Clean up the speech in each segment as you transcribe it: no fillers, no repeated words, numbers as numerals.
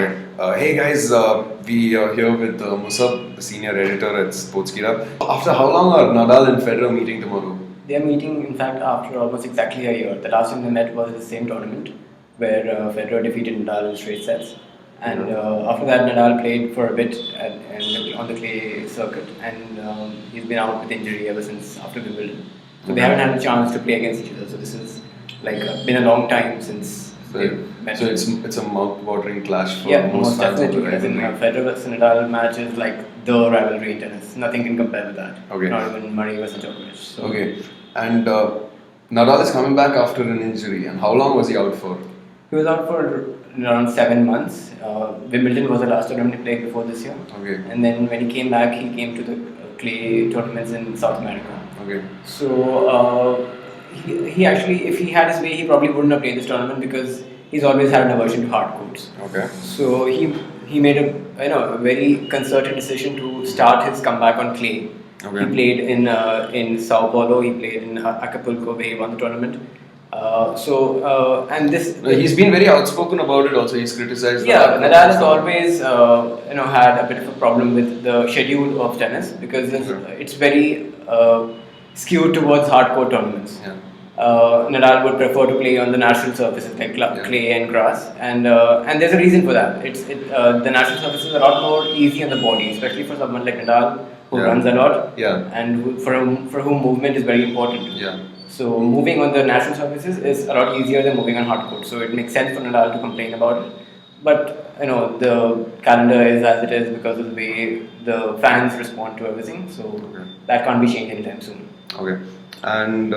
Okay. Hey guys, we are here with Musab, the senior editor at Sportskeeda. After how long are Nadal and Federer meeting tomorrow? They are meeting, in fact, after almost exactly a year. The last time they met was at the same tournament where Federer defeated Nadal in straight sets. And after that, Nadal played for a bit on the clay circuit, and he's been out with injury ever since after Wimbledon. So they haven't had a chance to play against each other. So this is like been a long time since they've met. So it's a mouth-watering clash for most fans. definitely. As in Federer versus Nadal match is like the rivalry in tennis. Nothing can compare with that. Okay. Not even Murray versus Djokovic. So. Okay. And Nadal is coming back after an injury. And how long was he out for? He was out for around 7 months. Wimbledon was the last tournament he played before this year. Okay. And then when he came back, he came to the clay tournaments in South America. Okay. So he actually, if he had his way, he probably wouldn't have played this tournament because he's always had an aversion to hard courts. Okay. So he made a very concerted decision to start his comeback on clay. Okay. He played in Sao Paulo. He played in Acapulco, where he won the tournament. And this he's been very outspoken about it. Also, he's criticized. Yeah, Nadal has always had a bit of a problem with the schedule of tennis because it's very skewed towards hardcore tournaments. Yeah. Nadal would prefer to play on the natural surfaces like clay and grass, and there's a reason for that. The natural surfaces are a lot more easy on the body, especially for someone like Nadal who runs a lot, and for whom movement is very important. Yeah. So moving on the natural surfaces is a lot easier than moving on hard court. So it makes sense for Nadal to complain about it. But the calendar is as it is because of the way the fans respond to everything. So that can't be changed anytime soon. Okay. And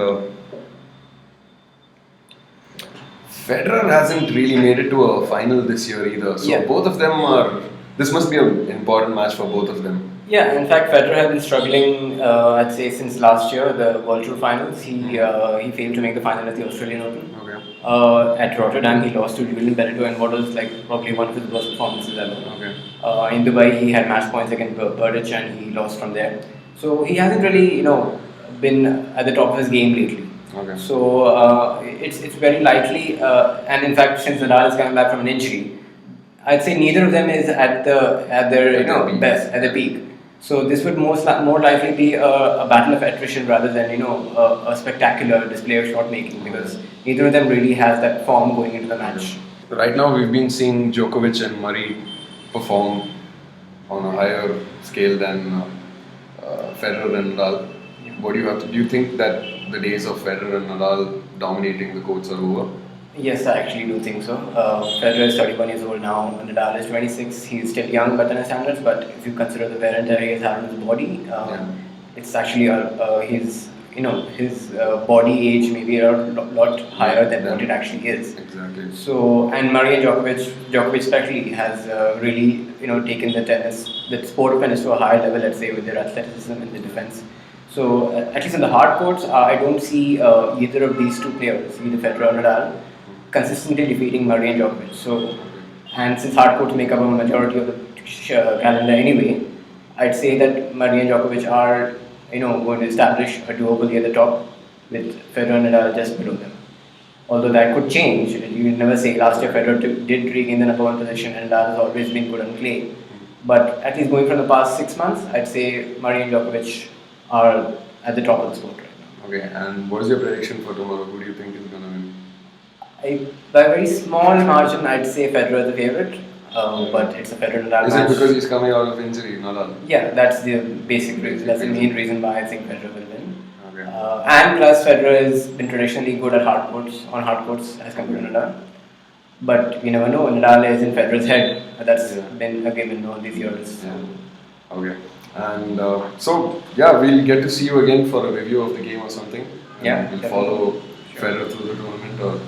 Federer hasn't really made it to a final this year either. So both of them are. This must be an important match for both of them. Yeah, in fact, Federer has been struggling, I'd say, since last year, the World Tour Finals. He failed to make the final at the Australian Open. Okay. At Rotterdam, he lost to Julian Benito in what was like probably one of his worst performances ever. Okay. In Dubai, he had match points against Berdych and he lost from there. So he hasn't really, been at the top of his game lately. Okay. So it's very likely, and in fact, since Nadal is coming back from an injury, I'd say neither of them is at their best, at the peak. So this would more likely be a battle of attrition rather than a spectacular display of shot making because neither of them really has that form going into the match. Right now we've been seeing Djokovic and Murray perform on a higher scale than Federer and Nadal. What do you have to? Do you think that the days of Federer and Nadal dominating the courts are over? Yes, I actually do think so. Federer is 31 years old now, Nadal is 26. He's still young by tennis standards, but if you consider the wear and tear he has had on his body, it's actually his body age maybe a lot higher than what it actually is. Exactly. So, and Murray and Djokovic especially has really taken the sport of tennis to a higher level, let's say, with their athleticism and the defense. So, at least in the hard courts, I don't see either of these two players, either Federer or Nadal, consistently defeating Murray and Djokovic. So, and since hard courts make up a majority of the calendar anyway, I'd say that Murray and Djokovic are going to establish a duopoly at the top with Federer and Nadal just below them. Although that could change, you never say. Last year Federer did regain the number one position and Nadal has always been good on clay. But at least going from the past 6 months, I'd say Murray and Djokovic are at the top of the sport right now. Okay, and what is your prediction for tomorrow? Who do you think is going to win? By a very small margin, I'd say Federer is the favourite, but it's a Federer-Nadal match. Is it because he's coming out of injury, Nadal? Yeah, that's the basic reason. That's the main reason why I think Federer will win. Okay. And plus, Federer has been traditionally good at hard courts as compared to Nadal. But you never know. Nadal is in Federer's head. That's been a given all these years. Yeah. Okay. And we'll get to see you again for a review of the game or something. Yeah. We'll follow Federer through the tournament, or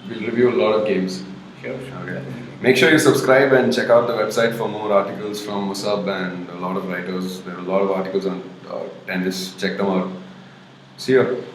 we'll review a lot of games. Sure. Okay. Make sure you subscribe and check out the website for more articles from Musab and a lot of writers. There are a lot of articles on tennis. Check them out. See you.